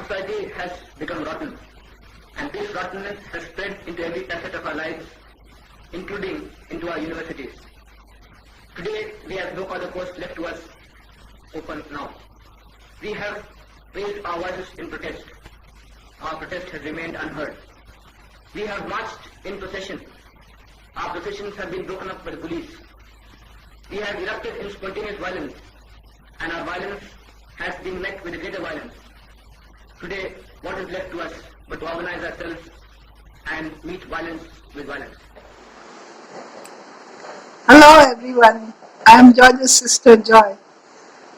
society has become rotten, and this rottenness has spread into every facet of our lives, including into our universities. Today, we have no other course left to us open now. We have raised our voices in protest. Our protest has remained unheard. We have marched in procession. Our processions have been broken up by the police. We have erupted in spontaneous violence, and our violence has been met with a greater violence. Today, what is left to us but to organize ourselves and meet violence with violence? Hello everyone, I am George's sister Joy.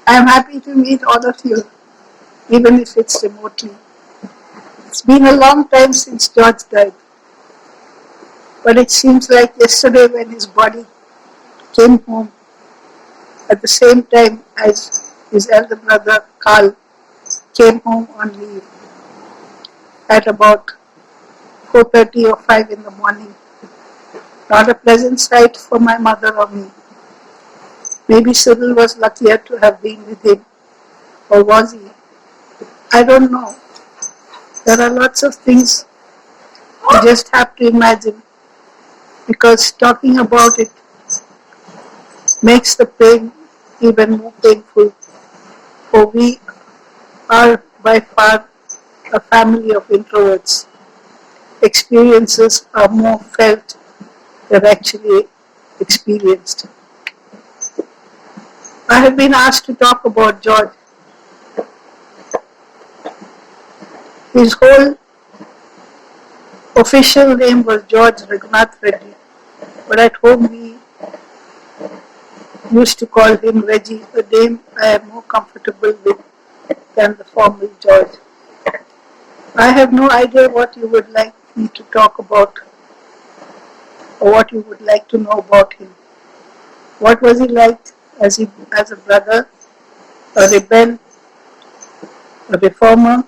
I am happy to meet all of you, even if it's remotely. It's been a long time since George died, but it seems like yesterday when his body came home at the same time as his elder brother Carl came home on leave at about 4:30 or 5 in the morning. Not a pleasant sight for my mother or me. Maybe Cyril was luckier to have been with him, or was he? I don't know. There are lots of things you just have to imagine, because talking about it makes the pain even more painful, for we are by far a family of introverts. Experiences are more felt than actually experienced. I have been asked to talk about George. His whole official name was George Raghunath Reddy, but at home we used to call him Reggie, a name I am more comfortable with than the formal George. I have no idea what you would like me to talk about or what you would like to know about him. What was he like as a brother, a rebel, a reformer,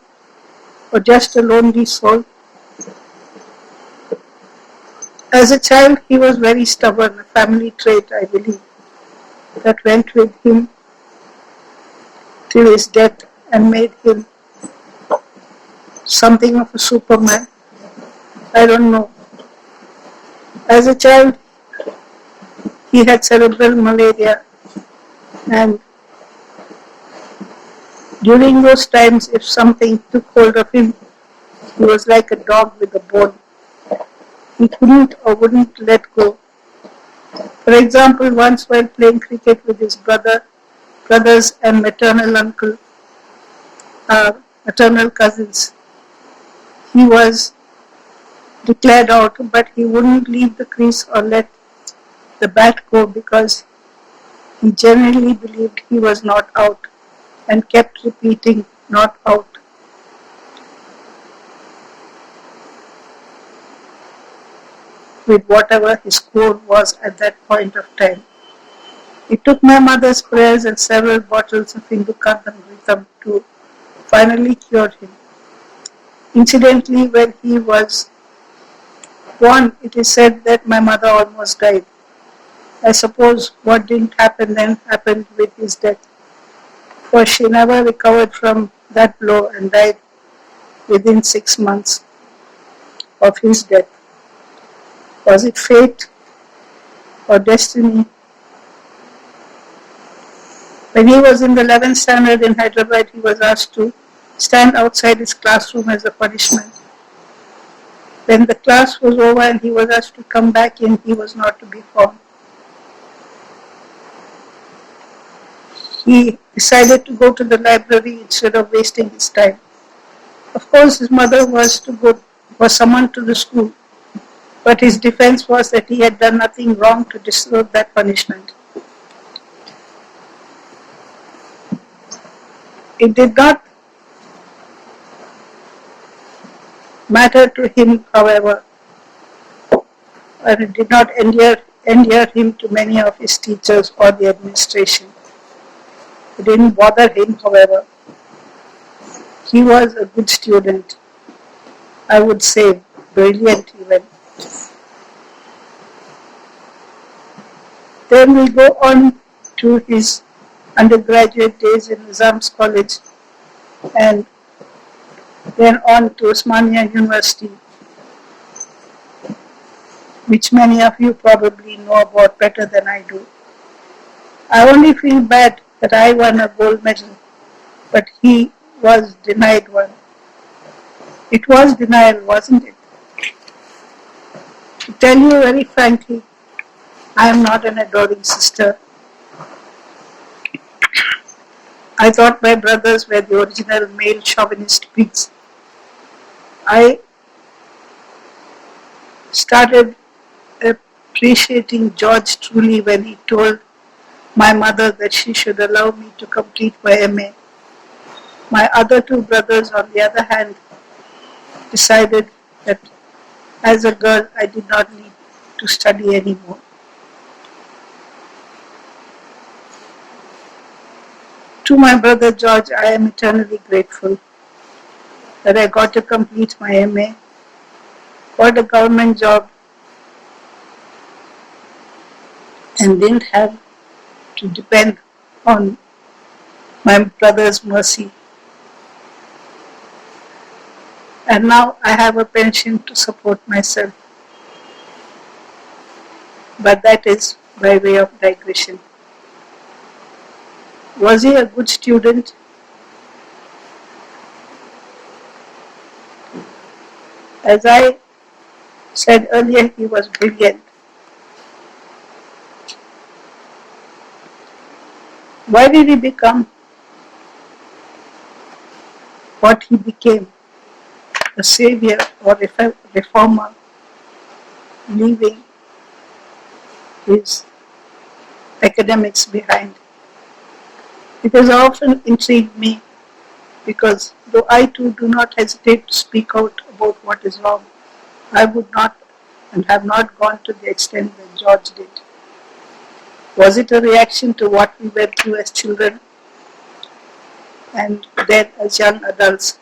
or just a lonely soul? As a child, he was very stubborn, a family trait, I believe, that went with him till his death and made him something of a superman. I don't know. As a child, he had cerebral malaria, and during those times, if something took hold of him, he was like a dog with a bone. He couldn't or wouldn't let go. For example, once while playing cricket with his brothers and maternal cousins, he was declared out, but he wouldn't leave the crease or let the bat go because he genuinely believed he was not out and kept repeating, "not out." With whatever his score was at that point of time. It took my mother's prayers and several bottles of Indukantam to finally cure him. Incidentally, when he was born, it is said that my mother almost died. I suppose what didn't happen then happened with his death, for she never recovered from that blow and died within 6 months of his death. Was it fate or destiny? When he was in the 11th standard in Hyderabad, he was asked to stand outside his classroom as a punishment. When the class was over and he was asked to come back in, he was not to be found. He decided to go to the library instead of wasting his time. Of course, his mother was summoned to the school, but his defense was that he had done nothing wrong to deserve that punishment. It did not matter to him, however, and it did not endear him to many of his teachers or the administration. It didn't bother him, however. He was a good student. I would say brilliant even. Then we go on to his undergraduate days in Nizam's College, and then on to Osmania University, which many of you probably know about better than I do. I only feel bad that I won a gold medal, but he was denied one. It was denial, wasn't it? To tell you very frankly, I am not an adoring sister. I thought my brothers were the original male chauvinist pigs. I started appreciating George truly when he told my mother that she should allow me to complete my MA. My other two brothers, on the other hand, decided that as a girl I did not need to study anymore. To my brother George, I am eternally grateful that I got to complete my MA, got a government job, and didn't have to depend on my brother's mercy. And now I have a pension to support myself. But that is by way of digression. Was he a good student? As I said earlier, he was brilliant. Why did he become what he became? A savior or a reformer, leaving his academics behind? It has often intrigued me because though I too do not hesitate to speak out about what is wrong, I would not and have not gone to the extent that George did. Was it a reaction to what we went through as children and then as young adults?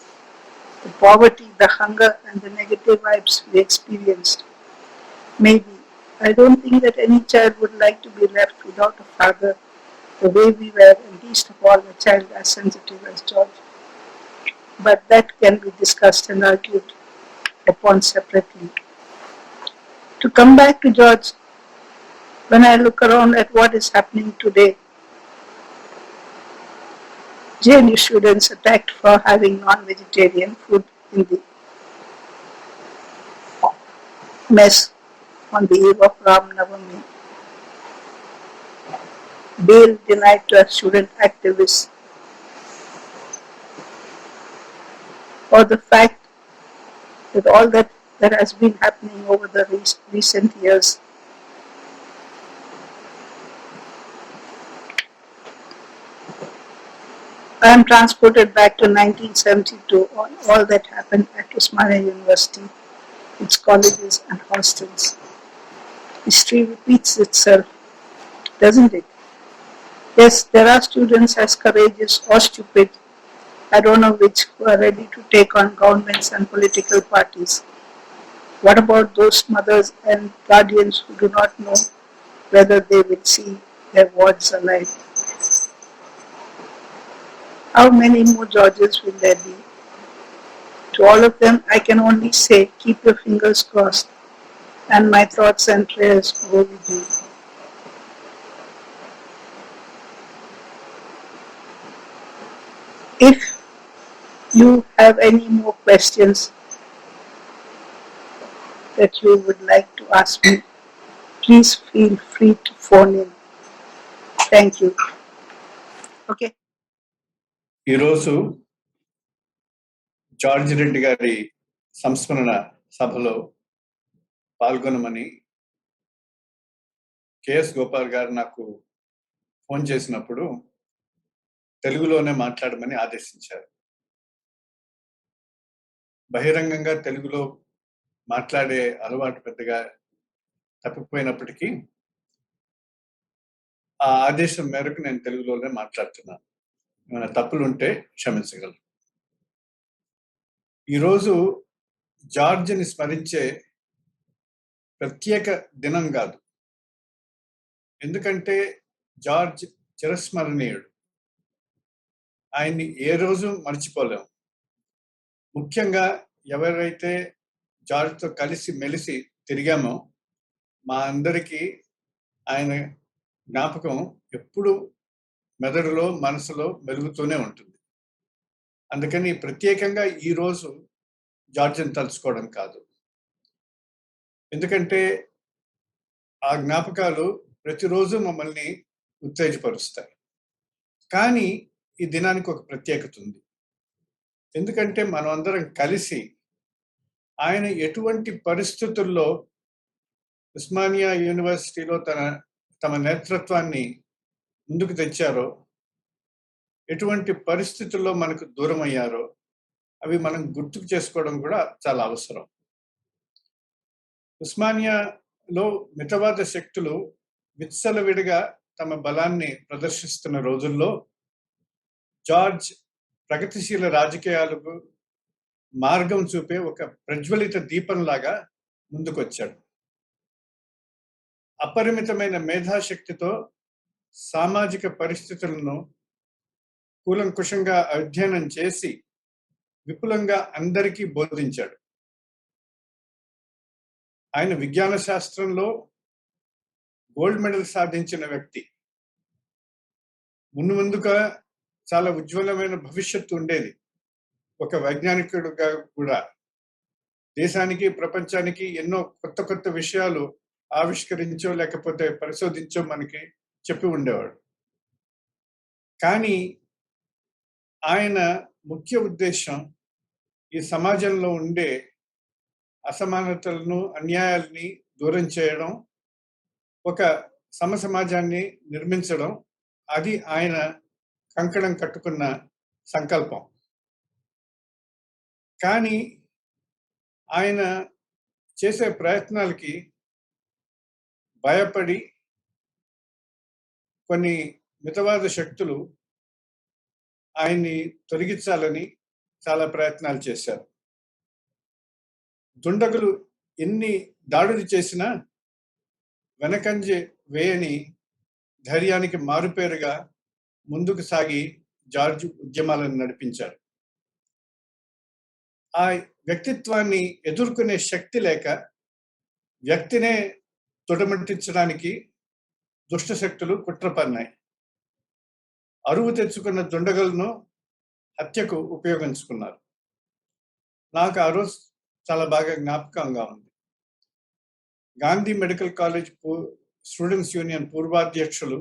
The poverty, the hunger, and the negative vibes we experienced? Maybe. I don't think that any child would like to be left without a father the way we were, and least of all a child as sensitive as George. But that can be discussed and argued upon separately. To come back to George, when I look around at what is happening today, JNU students attacked for having non-vegetarian food in the mess on the eve of Ram Navami. Bail denied to a student activist, or the fact that all that has been happening over the recent years. I am transported back to 1972 on all that happened at Osmania University, its colleges and hostels. History repeats itself, doesn't it? Yes, there are students as courageous or stupid, I don't know which, who are ready to take on governments and political parties. What about those mothers and guardians who do not know whether they will see their wards alive? How many more Georges will there be? To all of them, I can only say, keep your fingers crossed, and my thoughts and prayers go with you. If you have any more questions that you would like to ask me, please feel free to phone in. Thank you. Okay. ఈరోజు George Reddy గారి సంస్మరణ సభలో పాల్గొనమని K S Gopal గారు నాకు phone చేసినప్పుడు తెలుగులోనే మాట్లాడమని ఆదేశించారు. బహిరంగంగా తెలుగులో మాట్లాడే అలవాటు పెద్దగా తప్పిపోయినప్పటికీ ఆ ఆదేశం మేరకు నేను తెలుగులోనే మాట్లాడుతున్నాను. ఏమైనా తప్పులుంటే క్షమించగలరు. ఈరోజు జార్జ్ని స్మరించే ప్రత్యేక దినం కాదు, ఎందుకంటే జార్జ్ చిరస్మరణీయుడు. ఆయన్ని ఏ రోజు మర్చిపోలేము. ముఖ్యంగా ఎవరైతే జార్జ్తో కలిసి మెలిసి తిరిగామో మా అందరికీ ఆయన జ్ఞాపకం ఎప్పుడు మెదడులో మనసులో మెలుగుతూనే ఉంటుంది. అందుకని ప్రత్యేకంగా ఈరోజు జార్జ్ని తలుచుకోవడం కాదు, ఎందుకంటే ఆ జ్ఞాపకాలు ప్రతిరోజు మమ్మల్ని ఉత్తేజపరుస్తాయి. కానీ ఈ దినానికి ఒక ప్రత్యేకత ఉంది. ఎందుకంటే మనం అందరం కలిసి ఆయన ఎటువంటి పరిస్థితుల్లో ఉస్మానియా యూనివర్సిటీలో తమ నేతృత్వాన్ని ముందుకు తెచ్చారో, ఎటువంటి పరిస్థితుల్లో మనకు దూరం అయ్యారో అవి మనం గుర్తుకు చేసుకోవడం కూడా చాలా అవసరం. ఉస్మానియాలో మితవాద శక్తులు విచ్చలవిడిగా తమ బలాన్ని ప్రదర్శిస్తున్న రోజుల్లో జార్జ్ ప్రగతిశీల రాజకీయాలకు మార్గం చూపే ఒక ప్రజ్వలిత దీపంలాగా ముందుకొచ్చాడు. అపరిమితమైన మేధాశక్తితో సామాజిక పరిస్థితులను కూలంకుషంగా అధ్యయనం చేసి విపులంగా అందరికీ బోధించాడు. ఆయన విజ్ఞాన శాస్త్రంలో గోల్డ్ మెడల్ సాధించిన వ్యక్తి. ముందుగా చాలా ఉజ్వలమైన భవిష్యత్తు ఉండేది ఒక వైజ్ఞానికుడుగా కూడా. దేశానికి ప్రపంచానికి ఎన్నో కొత్త కొత్త విషయాలు ఆవిష్కరించో లేకపోతే పరిశోధించో మనకి చెప్పి ఉండేవాడు. కానీ ఆయన ముఖ్య ఉద్దేశం ఈ సమాజంలో ఉండే అసమానతలను అన్యాయాల్ని దూరం చేయడం, ఒక సమసమాజాన్ని నిర్మించడం, అది ఆయన కంకణం కట్టుకున్న సంకల్పం. కానీ ఆయన చేసే ప్రయత్నాలకి భయపడి కొన్ని మితవాద శక్తులు ఆయన్ని తొలగించాలని చాలా ప్రయత్నాలు చేశారు. దుండగులు ఎన్ని దాడులు చేసినా వెనకంజ వేయని ధైర్యానికి మారుపేరుగా ముందుకు సాగి జార్జ్ ఉద్యమాలను నడిపించారు. ఆ వ్యక్తిత్వాన్ని ఎదుర్కొనే శక్తి లేక వ్యక్తినే తొడమట్టించడానికి దుష్ట శక్తులు కుట్ర పన్నాయి. అరువు తెచ్చుకున్న దుండగులను హత్యకు ఉపయోగించుకున్నారు. నాకు ఆ రోజు చాలా బాగా జ్ఞాపకంగా ఉంది. Gandhi medical college students union పూర్వాధ్యక్షులు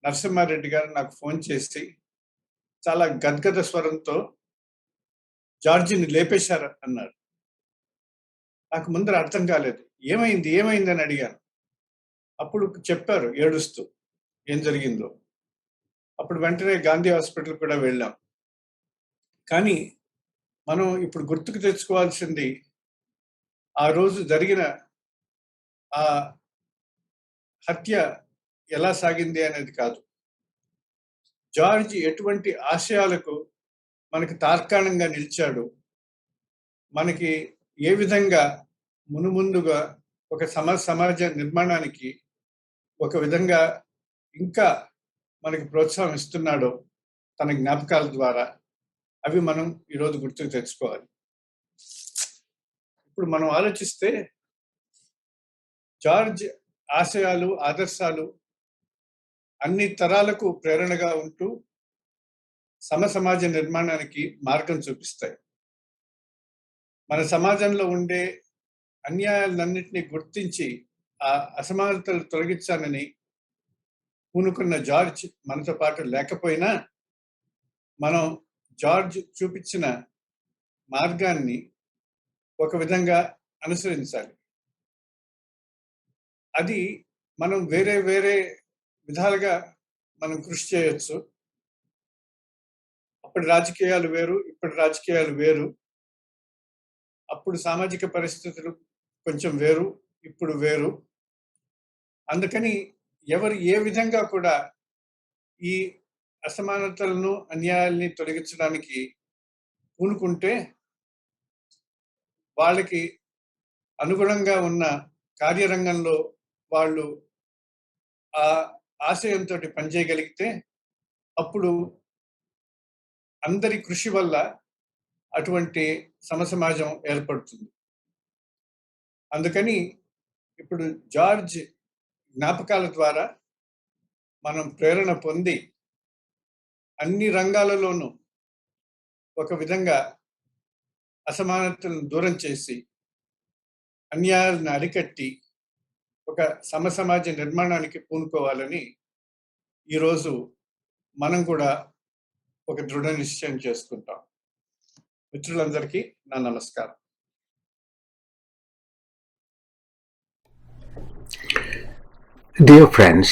నరసింహారెడ్డి గారు నాకు ఫోన్ చేసి చాలా గద్గద స్వరంతో జార్జిని లేపేశారు అన్నారు. నాకు ముందర అర్థం కాలేదు. ఏమైంది అని అడిగాను. అప్పుడు చెప్పారు ఏడుస్తూ ఏం జరిగిందో. అప్పుడు వెంటనే గాంధీ హాస్పిటల్ కూడా వెళ్ళాం. కానీ మనం ఇప్పుడు గుర్తుకు తెచ్చుకోవాల్సింది ఆ రోజు జరిగిన ఆ హత్య ఎలా సాగింది అనేది కాదు. జార్జ్ ఎటువంటి ఆశయాలకు మనకి తార్కాణంగా నిలిచాడు, మనకి ఏ విధంగా మునుముందుగా ఒక సమాజ నిర్మాణానికి ఒక విధంగా ఇంకా మనకి ప్రోత్సాహం ఇస్తున్నాడో తన జ్ఞాపకాల ద్వారా, అవి మనం ఈరోజు గుర్తుకు తెచ్చుకోవాలి. ఇప్పుడు మనం ఆలోచిస్తే జార్జ్ ఆశయాలు ఆదర్శాలు అన్ని తరాలకు ప్రేరణగా ఉంటూ సమాజ నిర్మాణానికి మార్గం చూపిస్తాయి. మన సమాజంలో ఉండే అన్యాయాలన్నింటినీ గుర్తించి ఆ అసమానతలు తొలగించాలని పూనుకున్న జార్జ్ మనతో పాటు లేకపోయినా మనం జార్జ్ చూపించిన మార్గాన్ని ఒక విధంగా అనుసరించాలి. అది మనం వేరే వేరే విధాలుగా మనం కృషి చేయొచ్చు. అప్పటి రాజకీయాలు వేరు, ఇప్పటి రాజకీయాలు వేరు. అప్పుడు సామాజిక పరిస్థితులు కొంచెం వేరు, ఇప్పుడు వేరు. అందుకని ఎవరు ఏ విధంగా కూడా ఈ అసమానతలను అన్యాయాల్ని తొలగించడానికి పూనుకుంటే వాళ్ళకి అనుగుణంగా ఉన్న కార్యరంగంలో వాళ్ళు ఆ ఆశయంతో పనిచేయగలిగితే అప్పుడు అందరి కృషి వల్ల అటువంటి సమసమాజం ఏర్పడుతుంది. అందుకని ఇప్పుడు జార్జ్ జ్ఞాపకాల ద్వారా మనం ప్రేరణ పొంది అన్ని రంగాలలోనూ ఒక విధంగా అసమానతలను దూరం చేసి అన్యాయాలను అరికట్టి ఒక సమసమాజ నిర్మాణానికి పూనుకోవాలని ఈరోజు మనం కూడా ఒక దృఢ నిశ్చయం చేసుకుంటాం. మిత్రులందరికీ నా నమస్కారం. Dear friends,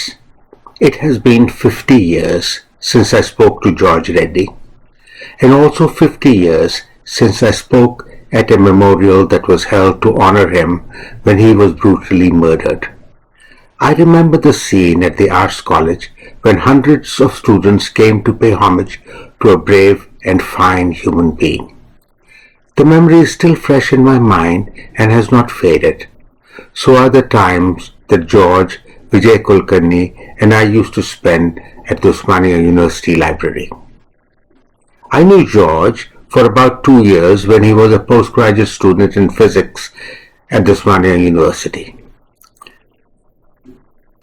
it has been 50 years since I spoke to George Reddy, and also 50 years since I spoke at a memorial that was held to honor him when he was brutally murdered. I remember the scene at the Arts College when hundreds of students came to pay homage to a brave and fine human being. The memory is still fresh in my mind and has not faded. So are the times that George, Vijay Kulkarni and I used to spend at the Osmania University Library. I knew George for about 2 years when he was a postgraduate student in physics at the Osmania University.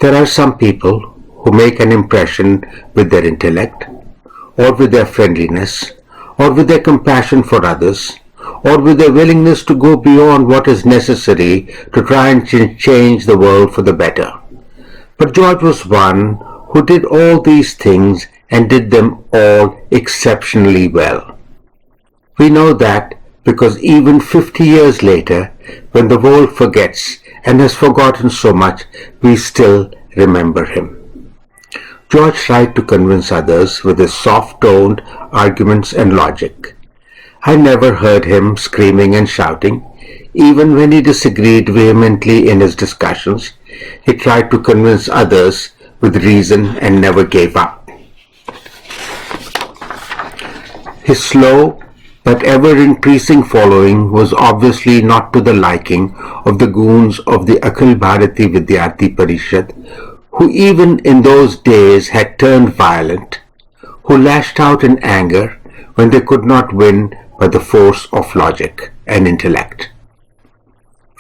There are some people who make an impression with their intellect, or with their friendliness, or with their compassion for others, or with their willingness to go beyond what is necessary to try and change the world for the better. But George was one who did all these things and did them all exceptionally well. We know that because even 50 years later, when the world forgets and has forgotten so much, we still remember him. George tried to convince others with his soft-toned arguments and logic. I never heard him screaming and shouting. Even when he disagreed vehemently in his discussions, he tried to convince others with reason and never gave up. His slow but ever-increasing following was obviously not to the liking of the goons of the Akhil Bharati Vidyarthi Parishad, who even in those days had turned violent, who lashed out in anger when they could not win by the force of logic and intellect.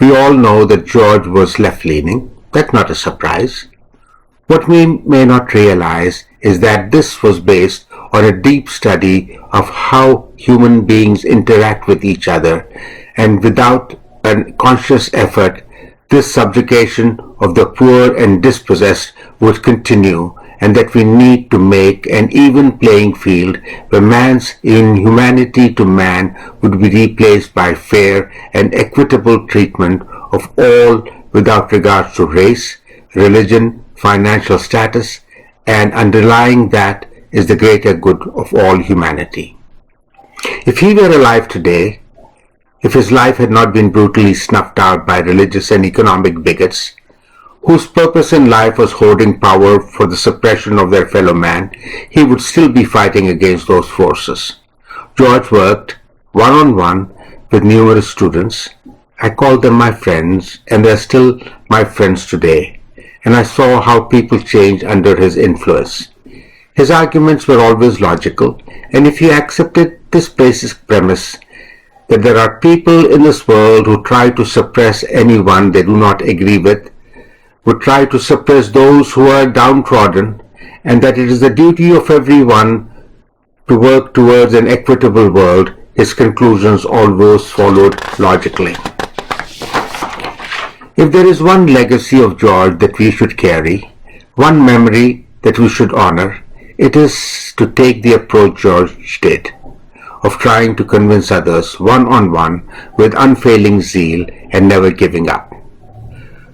We all know that George was left-leaning. That's not a surprise. What we may not realize is that this was based on a deep study of how human beings interact with each other, and without a conscious effort, this subjugation of the poor and dispossessed would continue, and that we need to make an even playing field where man's inhumanity to man would be replaced by fair and equitable treatment of all without regards to race, religion, financial status, and underlying that is the greater good of all humanity. If he were alive today, if his life had not been brutally snuffed out by religious and economic bigots, whose purpose in life was hoarding power for the suppression of their fellow man, he would still be fighting against those forces. George worked one-on-one with numerous students. I called them my friends, and they are still my friends today, and I saw how people changed under his influence. His arguments were always logical, and if you accepted this basic premise that there are people in this world who try to suppress anyone they do not agree with, would try to suppress those who are downtrodden, and that it is the duty of everyone to work towards an equitable world, his conclusions always followed logically. If there is one legacy of George that we should carry, one memory that we should honor, it is to take the approach George did, of trying to convince others one-on-one with unfailing zeal and never giving up.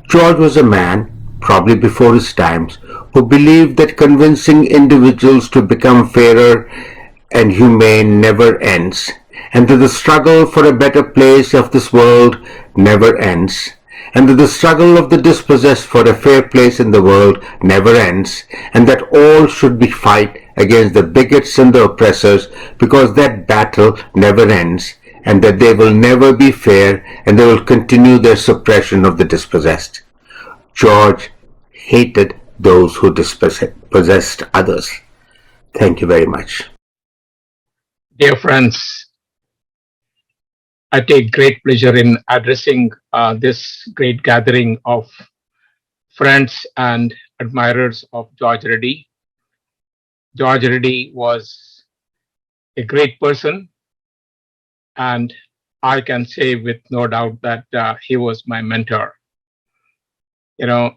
George was a man, probably before his times, who believed that convincing individuals to become fairer and humane never ends, and that the struggle for a better place of this world never ends, and that the struggle of the dispossessed for a fair place in the world never ends, and that all should be fight against the bigots and the oppressors, because that battle never ends, and that they will never be fair, and they will continue their suppression of the dispossessed. George hated those who dispossessed others. Thank you very much. Dear friends, I take great pleasure in addressing this great gathering of friends and admirers of George Reddy. George Reddy was a great person, and I can say with no doubt that he was my mentor. You know,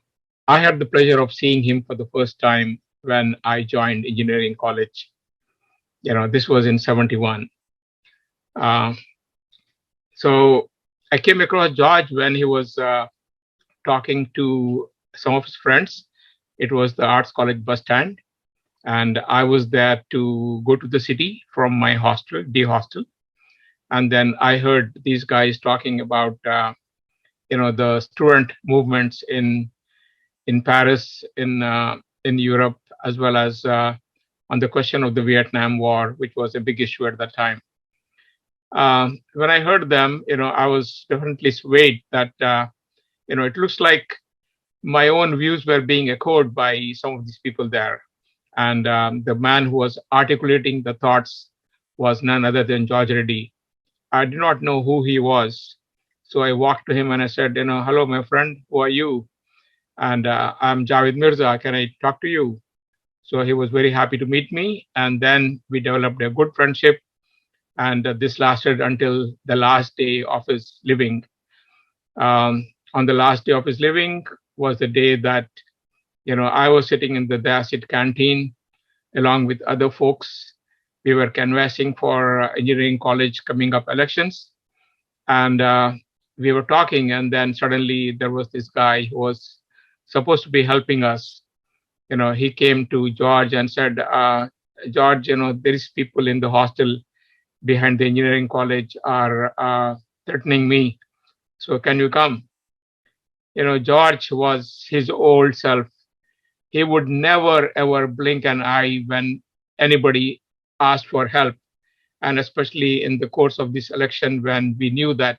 I had the pleasure of seeing him for the first time when I joined engineering college. This was in 71. Uh, so I came across George when he was talking to some of his friends. It was the Arts College bus stand, and I was there to go to the city from my hostel, D hostel. And then I heard these guys talking about the student movements in Paris, in Europe, as well as on the question of the Vietnam War, which was a big issue at that time. When I heard them, I was definitely swayed that it looks like my own views were being echoed by some of these people there. And the man who was articulating the thoughts was none other than George Reddy. I did not know who he was. So I walked to him and I said, hello, my friend, who are you? And I'm Javed Mirza. Can I talk to you? So he was very happy to meet me. And then we developed a good friendship. And this lasted until the last day of his living. On the last day of his living was the day that, I was sitting in the Dacit canteen along with other folks. We were canvassing for engineering college coming up elections. And we were talking, and then suddenly there was this guy who was supposed to be helping us. He came to George and said, George, there is people in the hostel behind the engineering college are threatening me. So can you come? George was his old self. He would never ever blink an eye when anybody asked for help. And especially in the course of this election, when we knew that,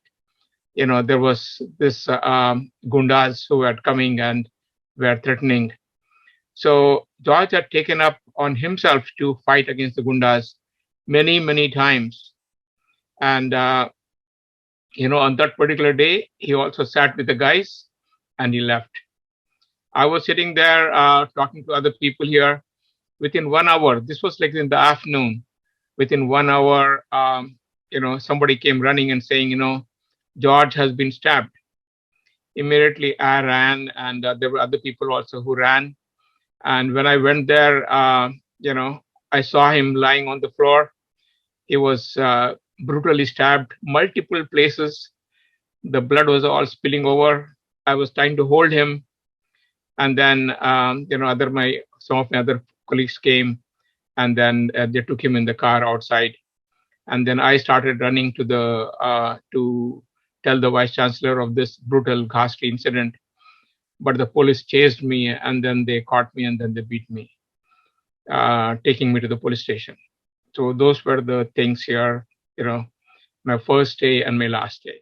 there was this gundas who were coming and were threatening. So George had taken up on himself to fight against the gundas many, many times. And, on that particular day, he also sat with the guys and he left. I was sitting there talking to other people here. Within 1 hour, this was like in the afternoon, within 1 hour, somebody came running and saying, George has been stabbed. Immediately, I ran, and there were other people also who ran. And when I went there, I saw him lying on the floor. He was brutally stabbed multiple places. The blood was all spilling over. I was trying to hold him, and then some of my other colleagues came, and then they took him in the car outside. And then I started running to tell the vice chancellor of this brutal, ghastly incident. But the police chased me, and then they caught me, and then they beat me, taking me to the police station. So those were the things here, my first day and my last day.